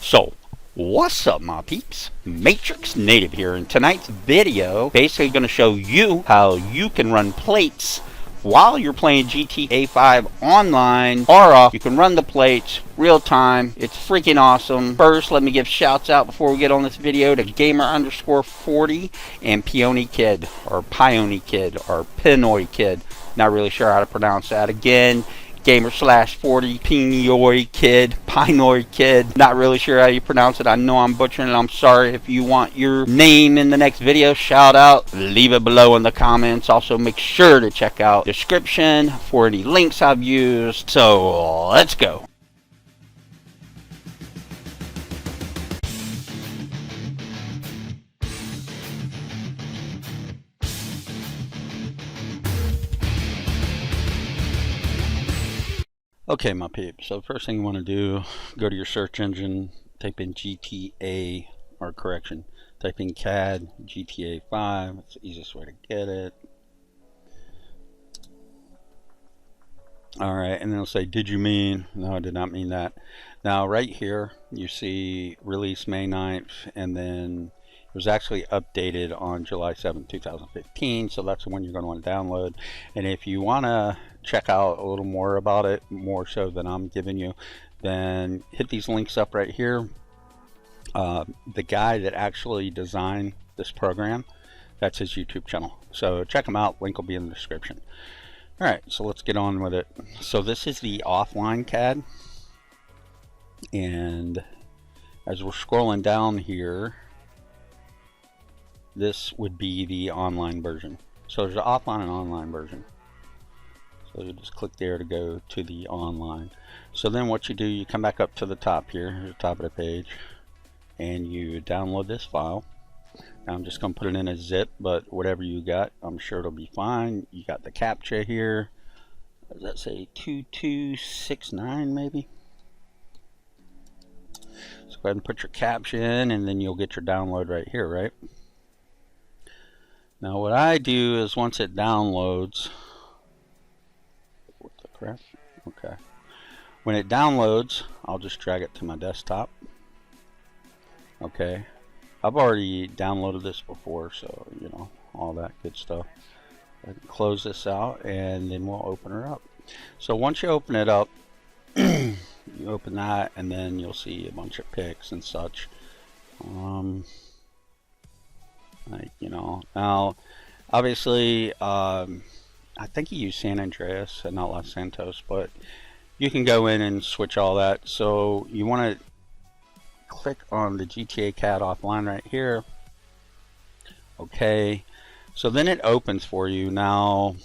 So, what's up my peeps? Matrix Native here, and tonight's video basically going to show you how you can run plates while you're playing GTA 5 online or off. You can run the plates real time. It's freaking awesome. First, let me give shouts out before we get on this video to gamer_40 and Peony Kid, or Piony Kid, or Pinoy Kid. Not really sure how to pronounce that. Again, gamer/40 Pinoy Kid, Pinoy Kid. Not really sure how you pronounce it. I know I'm butchering it. I'm sorry. If you want your name in the next video shout out, leave it below in the comments. Also, make sure to check out the description for any links I've used. So let's go. Okay, my peeps, so the first thing you want to do, go to your search engine, type in GTA, or correction, type in CAD, GTA5, it's the easiest way to get it. Alright, and then it'll say, did you mean? No, I did not mean that. Now, right here, you see release May 9th, and then it was actually updated on July 7th, 2015, so that's the one you're going to want to download. And if you want to check out a little more about it, more so than I'm giving you, then hit these links up right here. The guy that actually designed this program, that's his YouTube channel. So check him out, link will be in the description. Alright, so let's get on with it. So this is the offline CAD. And as we're scrolling down here, this would be the online version. So there's an offline and online version. So you just click there to go to the online. So then what you do, you come back up to the top here, the top of the page, and you download this file. Now I'm just going to put it in a zip, but whatever you got, I'm sure it'll be fine. You got the captcha here. Does that say 2269 maybe? So go ahead and put your captcha in, and then you'll get your download right here, right? Now what I do is once it downloads, what the crap? Okay. When it downloads, I'll just drag it to my desktop. Okay. I've already downloaded this before, so you know, all that good stuff. I can close this out and then we'll open her up. So once you open it up, you open that and then you'll see a bunch of pics and such. Like, you know, now obviously I think you use San Andreas and not Los Santos, but you can go in and switch all that. So you want to click on the GTA CAD offline right here. Okay, so then it opens for you. Now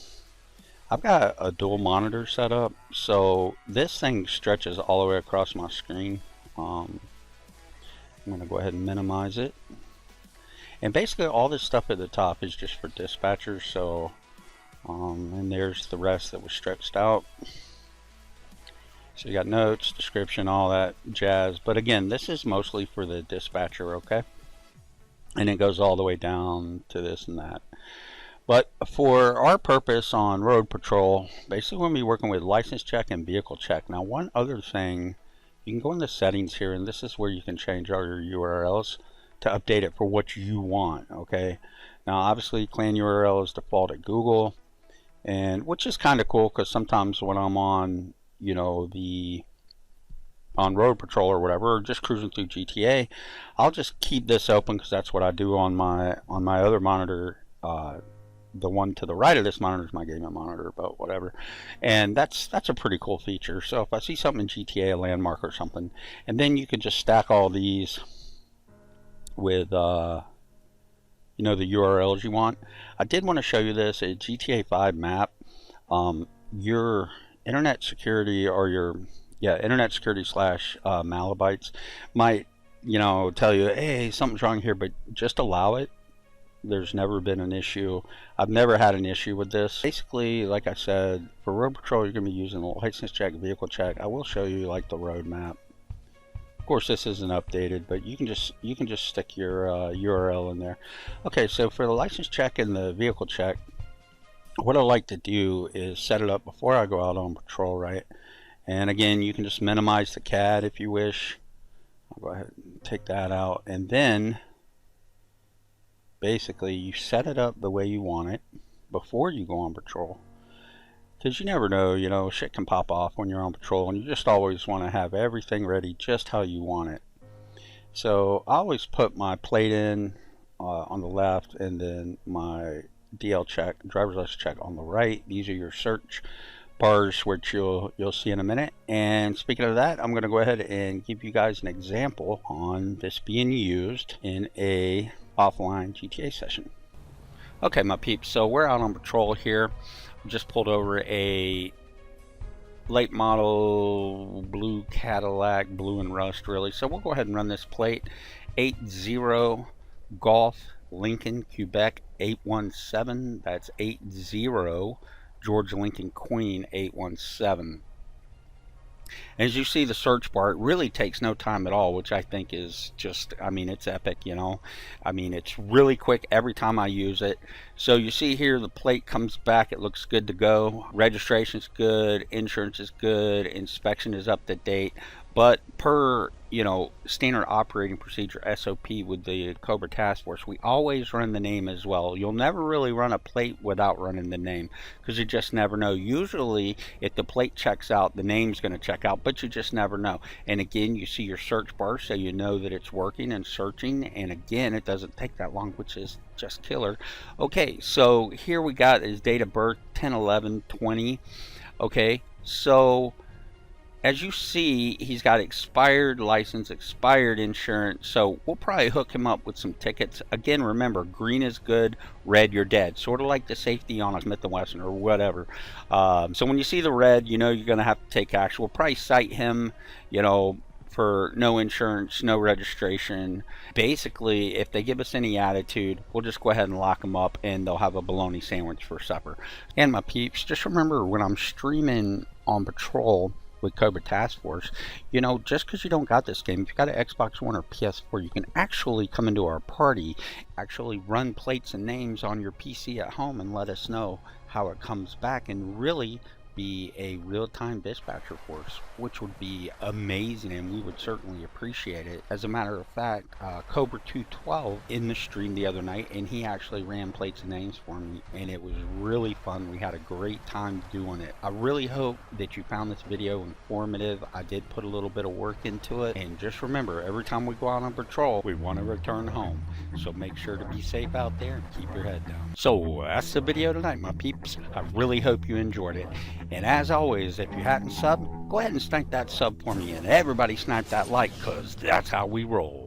I've got a dual monitor set up, so this thing stretches all the way across my screen. I'm going to go ahead and minimize it. And basically all this stuff at the top is just for dispatchers, so and there's the rest that was stretched out. So you got notes, description, all that jazz. But again, this is mostly for the dispatcher, okay? And it goes all the way down to this and that. But for our purpose on road patrol, basically we're going to be working with license check and vehicle check. Now one other thing, you can go into settings here, and this is where you can change all your URLs to update it for what you want. Okay, now obviously clan URL is default at Google, and which is kind of cool because sometimes when I'm on, you know, on road patrol or whatever, or just cruising through GTA, I'll just keep this open because that's what I do on my other monitor. The one to the right of this monitor is my gaming monitor, but whatever. And that's a pretty cool feature. So if I see something in GTA, a landmark or something, and then you can just stack all these with you know, the URLs you want. I did want to show you this, a GTA 5 map. Your internet security, or your internet security slash Malabites might, you know, tell you, hey, something's wrong here, but just allow it. There's never been an issue. I've never had an issue with this. Basically, like I said, for road patrol you're going to be using the license check, vehicle check. I will show you like the road map. Of course this isn't updated, but you can just stick your URL in there. Okay, so for the license check and the vehicle check, what I like to do is set it up before I go out on patrol, right? And again, you can just minimize the CAD if you wish. I'll go ahead and take that out, and then basically you set it up the way you want it before you go on patrol, because you never know, you know, shit can pop off when you're on patrol, and you just always want to have everything ready just how you want it. So I always put my plate in on the left, and then my DL check, driver's license check, on the right. These are your search bars, which you'll see in a minute. And speaking of that, I'm going to go ahead and give you guys an example on this being used in a offline GTA session. Okay, my peeps, so we're out on patrol here. We just pulled over a late model blue Cadillac, blue and rust really. So we'll go ahead and run this plate. 80 Golf Lincoln Quebec 817. That's 80 George Lincoln Queen 817. As you see, the search bar, it really takes no time at all, which I think is just, I mean, it's epic, you know. I mean, it's really quick every time I use it. So you see here, the plate comes back, it looks good to go. Registration's good, insurance is good, inspection is up to date. But per, you know, standard operating procedure, SOP, with the Cobra Task Force, we always run the name as well. You'll never really run a plate without running the name, because you just never know. Usually, if the plate checks out, the name's going to check out, but you just never know. And again, you see your search bar, so you know that it's working and searching. And again, it doesn't take that long, which is just killer. Okay, so here we got his date of birth, 10/11/20. Okay, so as you see, he's got expired license, expired insurance, so we'll probably hook him up with some tickets. Again, remember, green is good, red you're dead. Sort of like the safety on a Smith & Wesson or whatever. So when you see the red, you know you're going to have to take action. We'll probably cite him, you know, for no insurance, no registration. Basically, if they give us any attitude, we'll just go ahead and lock them up, and they'll have a bologna sandwich for supper. And my peeps, just remember, when I'm streaming on patrol with Cobra Task Force, you know, just because you don't got this game, if you got an Xbox One or PS4, you can actually come into our party, actually run plates and names on your PC at home and let us know how it comes back, and really be a real-time dispatcher for us, which would be amazing, and we would certainly appreciate it. As a matter of fact, Cobra 212 in the stream the other night, and he actually ran plates and names for me, and it was really fun. We had a great time doing it. I really hope that you found this video informative. I did put a little bit of work into it, and just remember, every time we go out on patrol, we want to return home. So make sure to be safe out there and keep your head down. So that's the video tonight, my peeps. I really hope you enjoyed it. And as always, if you hadn't subbed, go ahead and snipe that sub for me, and everybody snipe that like, because that's how we roll.